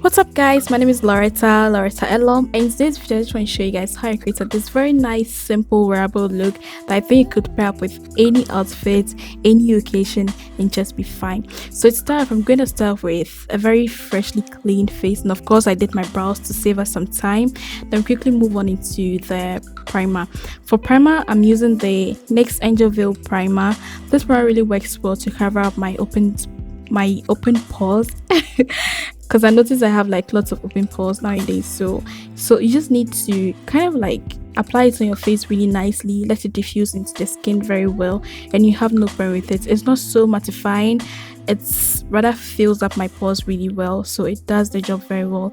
What's up guys, my name is Laurettaelorm, and in today's video I just want to show you guys how I created this very nice simple wearable look that I think you could pair up with any outfit, any occasion and just be fine. So to start off, I'm going to start with a very freshly cleaned face, and of course I did my brows to save us some time. Then quickly move on into the primer. For primer, I'm using the NYX Angel Veil primer. This primer really works well to cover up my open pores because I noticed I have like lots of open pores nowadays. So you just need to kind of like apply it on your face really nicely, let it diffuse into the skin very well, and you have no problem with it. It's not so mattifying, it's rather fills up my pores really well, so it does the job very well.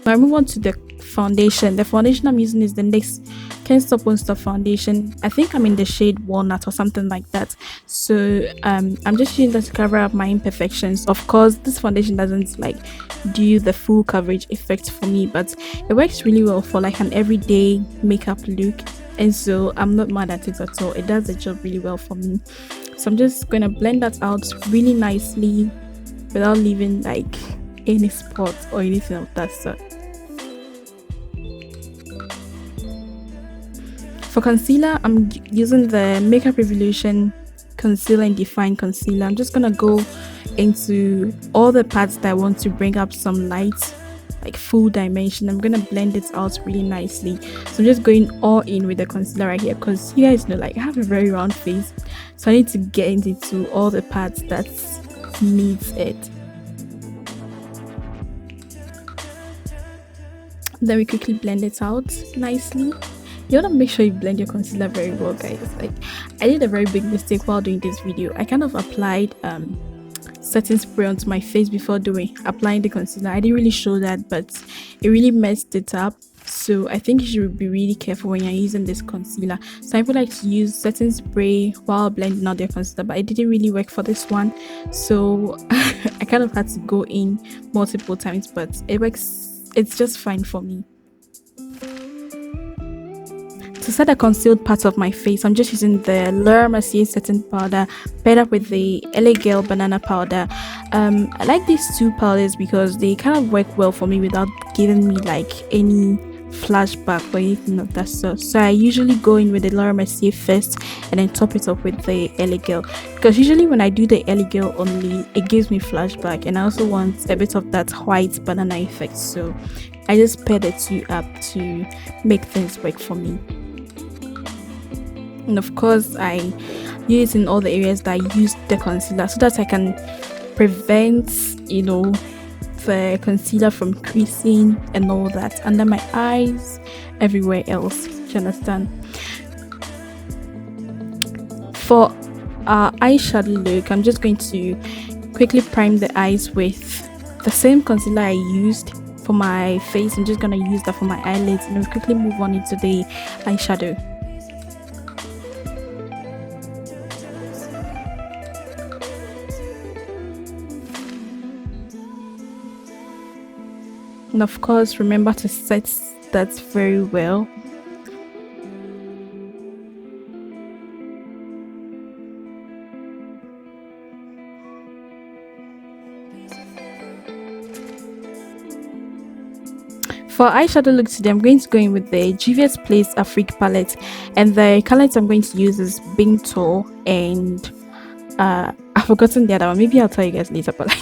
Now I move on to the foundation. The foundation I'm using is the NYX Can't Stop Won't Stop foundation. I think I'm in the shade Walnut or something like that. So I'm just using that to cover up my imperfections. Of course, this foundation doesn't like do the full coverage effect for me, but it works really well for like an everyday makeup look, and so I'm not mad at it at all. It does the job really well for me. So I'm just gonna blend that out really nicely without leaving like any spots or anything of that sort. For concealer, I'm using the Makeup Revolution Concealer and Define Concealer. I'm just gonna go into all the parts that I want to bring up some light, like full dimension. I'm gonna blend it out really nicely. So I'm just going all in with the concealer right here, because you guys know like I have a very round face, so I need to get into all the parts that needs it. Then we quickly blend it out nicely. You want to make sure you blend your concealer very well, guys. Like I did a very big mistake while doing this video. I kind of applied setting spray onto my face before applying the concealer. I didn't really show that, but it really messed it up. So I think you should be really careful when you're using this concealer. So I would like to use setting spray while blending out the concealer, but it didn't really work for this one. So I kind of had to go in multiple times, but it works. It's just fine for me. To set the concealed part of my face, I'm just using the Laura Mercier setting powder paired up with the LA Girl banana powder. I like these two powders because they kind of work well for me without giving me like any flashback or anything of that sort. So I usually go in with the Laura Mercier first and then top it up with the LA Girl, because usually when I do the LA Girl only, it gives me flashback, and I also want a bit of that white banana effect. So I just pair the two up to make things work for me. And of course I use it in all the areas that I use the concealer, so that I can prevent, you know, the concealer from creasing and all that under my eyes, everywhere else. Do you understand? For our eyeshadow look, I'm just going to quickly prime the eyes with the same concealer I used for my face. I'm just gonna use that for my eyelids, and we'll quickly move on into the eyeshadow. And of course, remember to set that very well. For eyeshadow look today, I'm going to go in with the Juvia's Place Afrique palette, and the colors I'm going to use is Binto and I've forgotten the other one. Maybe I'll tell you guys later, but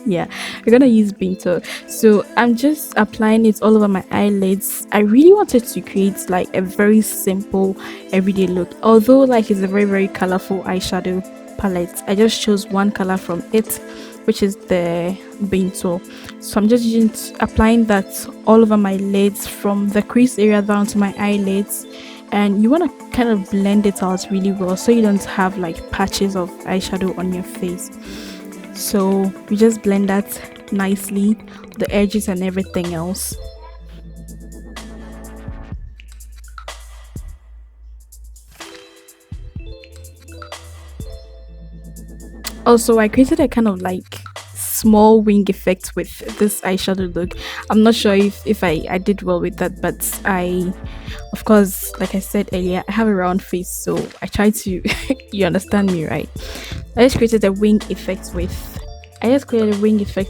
yeah, we're gonna use Binto. So I'm just applying it all over my eyelids. I really wanted to create like a very simple everyday look, although like it's a very colorful eyeshadow palette. I just chose one color from it, which is the Binto. So I'm just applying that all over my lids, from the crease area down to my eyelids, and you want to kind of blend it out really well so you don't have like patches of eyeshadow on your face. So we just blend that nicely, the edges and everything else. Also, I created a kind of like small wing effect with this eyeshadow look. I'm not sure if I did well with that, but I Of course, like I said earlier, I have a round face, so I try to you understand me, right? I just created a wing effect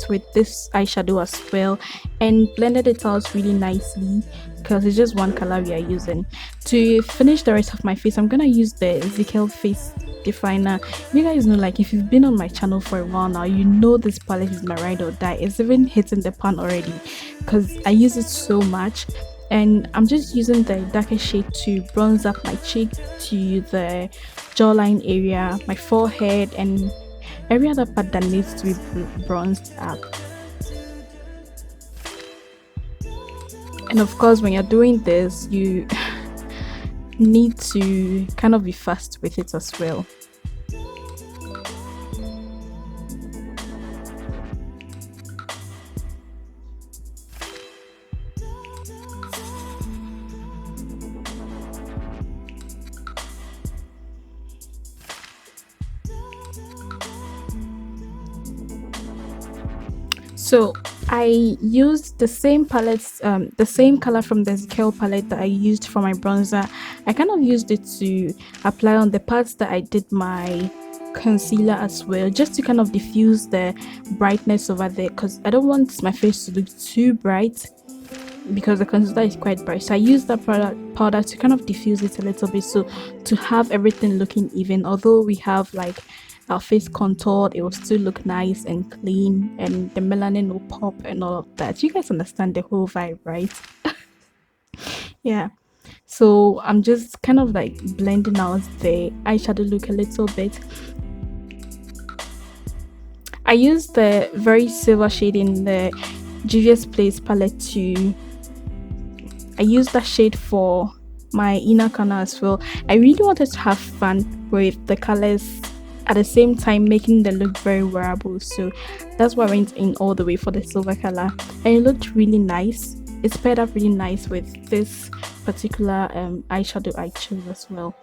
with this eyeshadow as well, and blended it out really nicely because it's just one color we are using. To finish the rest of my face, I'm gonna use the Zikel face definer. You guys know, like, if you've been on my channel for a while now, you know this palette is my ride or die. It's even hitting the pan already because I use it so much. And I'm just using the darker shade to bronze up my cheek, to the jawline area, my forehead, and every other part that needs to be bronzed up. And of course, when you're doing this, you need to kind of be fast with it as well. So I used the same palettes, the same color from the Zikel palette that I used for my bronzer. I kind of used it to apply on the parts that I did my concealer as well, just to kind of diffuse the brightness over there, because I don't want my face to look too bright because the concealer is quite bright. So I used that powder to kind of diffuse it a little bit, so to have everything looking even. Although we have like our face contoured, it will still look nice and clean, and the melanin will pop and all of that. You guys understand the whole vibe, right? Yeah. So I'm just kind of like blending out the eyeshadow look a little bit. I used the very silver shade in the Juvia's Place palette to I used that shade for my inner corner as well. I really wanted to have fun with the colors at the same time, making the look very wearable. So that's why I went in all the way for the silver color, and it looked really nice. It's paired up really nice with this particular eyeshadow I chose as well.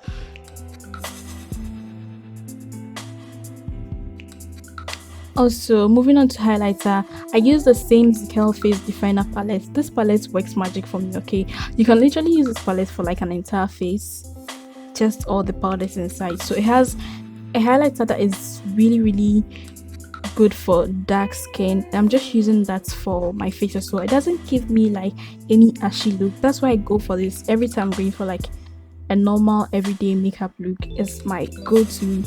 Also, moving on to highlighter, I use the same Zikel face definer palette. This palette works magic for me, okay? You can literally use this palette for like an entire face, just all the powders inside. So it has a highlighter that is really good for dark skin. I'm just using that for my face as well. It doesn't give me like any ashy look. That's why I go for this every time I'm going for like a normal everyday makeup look. It's my go-to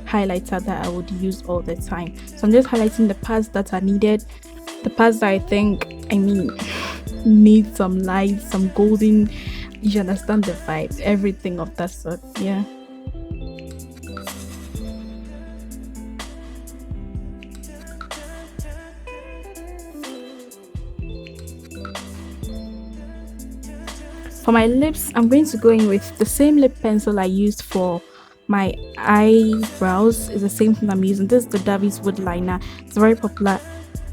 highlighter that I would use all the time. So I'm just highlighting the parts that are needed, the parts that I think need some light, some golden, you understand the vibe, everything of that sort. Yeah. For my lips, I'm going to go in with the same lip pencil I used for my eyebrows. Is the same thing I'm using. This is the Davi's wood liner. It's a very popular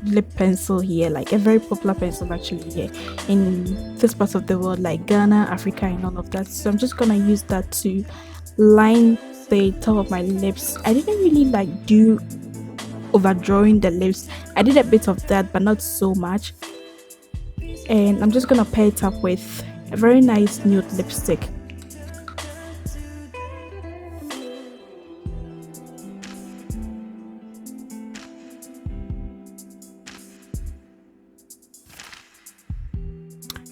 lip pencil here, like a very popular pencil actually here in this part of the world, like Ghana, Africa, and all of that. So I'm just gonna use that to line the top of my lips. I didn't really like do overdrawing the lips. I did a bit of that, but not so much. And I'm just gonna pair it up with a very nice nude lipstick.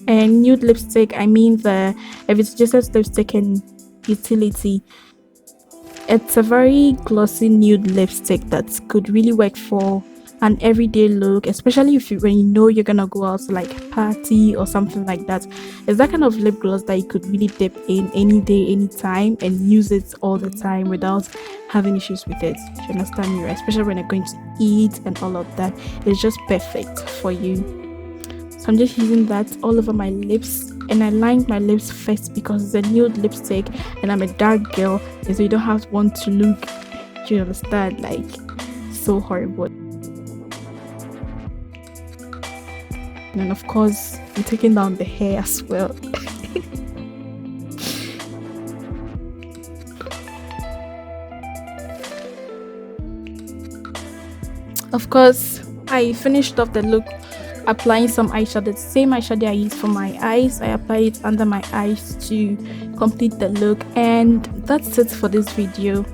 And nude lipstick, I mean the Evita lipstick in Utility. It's a very glossy nude lipstick that could really work for an everyday look, especially when you know you're gonna go out to like a party or something like that. It's that kind of lip gloss that you could really dip in any day, anytime, and use it all the time without having issues with it. Do you understand me, right? Especially when you're going to eat and all of that. It's just perfect for you. So I'm just using that all over my lips, and I lined my lips first because it's a nude lipstick and I'm a dark girl, and so you don't have to want to look, do you understand, like so horrible. And of course I'm taking down the hair as well. Of course, I finished off the look applying some eyeshadow, the same eyeshadow I use for my eyes. I apply it under my eyes to complete the look, and that's it for this video.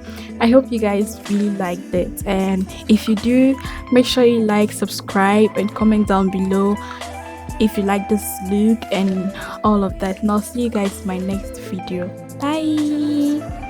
I hope you guys really liked it, and if you do, make sure you like, subscribe, and comment down below if you like this look and all of that. And I'll see you guys in my next video. Bye.